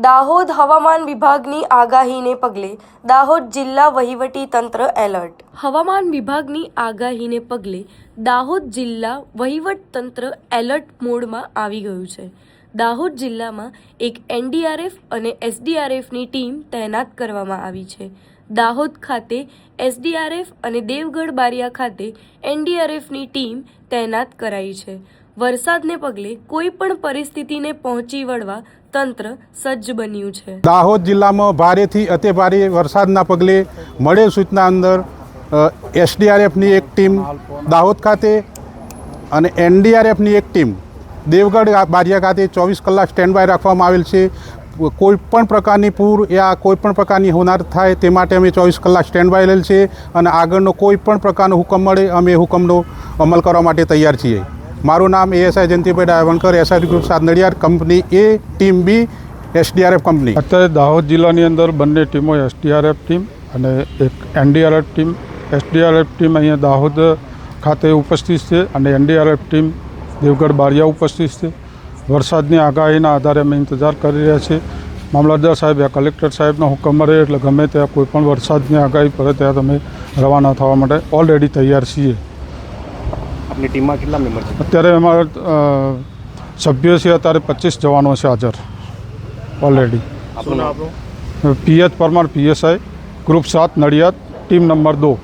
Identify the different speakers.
Speaker 1: દાહોદ હવામાન વિભાગની આગાહીને પગલે દાહોદ જિલ્લા વહીવટી તંત્ર એલર્ટ. હવામાન વિભાગની આગાહીને પગલે દાહોદ જિલ્લા વહીવટ તંત્ર એલર્ટ મોડમાં આવી ગયું છે. દાહોદ જિલ્લામાં એક એનડીઆરએફ અને એસડીઆરએફની ટીમ તૈનાત કરવામાં આવી છે. દાહોદ ખાતે એસડીઆરએફ અને દેવગઢ બારિયા ખાતે એનડીઆરએફની ટીમ તૈનાત કરાઈ છે. વરસાદને પગલે કોઈ પણ પરિસ્થિતિને પહોંચી વળવા તંત્ર સજ્જ બન્યું છે.
Speaker 2: દાહોદ જિલ્લામાં ભારેથી અતિ ભારે વરસાદના પગલે મળેલ સૂચના અંદર એસડીઆરએફની એક ટીમ દાહોદ ખાતે અને એનડીઆરએફની એક ટીમ દેવગઢ બારિયા ખાતે 24 કલાક સ્ટેન્ડ બાય રાખવામાં આવેલ છે. કોઈ પણ પ્રકારની પૂર યા કોઈ પણ પ્રકારની હોનાર થાય તે માટે અમે 24 કલાક સ્ટેન્ડ બાય રહેલ છે અને આગળનો કોઈ પણ પ્રકારનો હુકમ મળે અમે હુકમનો અમલ કરવા માટે તૈયાર છીએ. મારું નામ એએસઆઈ જયંતિભાઈ ડાયવણકર, એસઆઈ ગ્રુપ સાત નડિયાદ, કંપની એ, ટીમ બી, એસડીઆરએફ કંપની.
Speaker 3: અત્યારે દાહોદ જિલ્લાની અંદર બંને ટીમો એસડીઆરએફ ટીમ અને એક એનડીઆરએફ ટીમ. એસડીઆરએફ ટીમ અહીંયા દાહોદ ખાતે ઉપસ્થિત છે અને એનડીઆરએફ ટીમ દેવગઢ બારિયા ઉપસ્થિત છે. વરસાદની આગાહીના આધારે અમે ઇંતજાર કરી રહ્યા છીએ. મામલતદાર સાહેબ યા કલેક્ટર સાહેબનો હુકમ મળે એટલે ગમે ત્યાં કોઈપણ વરસાદની આગાહી પડે ત્યાં તમે રવાના થવા માટે ઓલરેડી તૈયાર છીએ.
Speaker 4: આપની ટીમમાં કેટલા મેમ્બર છે?
Speaker 3: અત્યારે અમારા સભ્યો છે અત્યારે 25 જવાનો છે હાજર ઓલરેડી.
Speaker 4: આપનું નામ?
Speaker 3: PH Parmar, PSI, group 7 Nadiad, team number 2.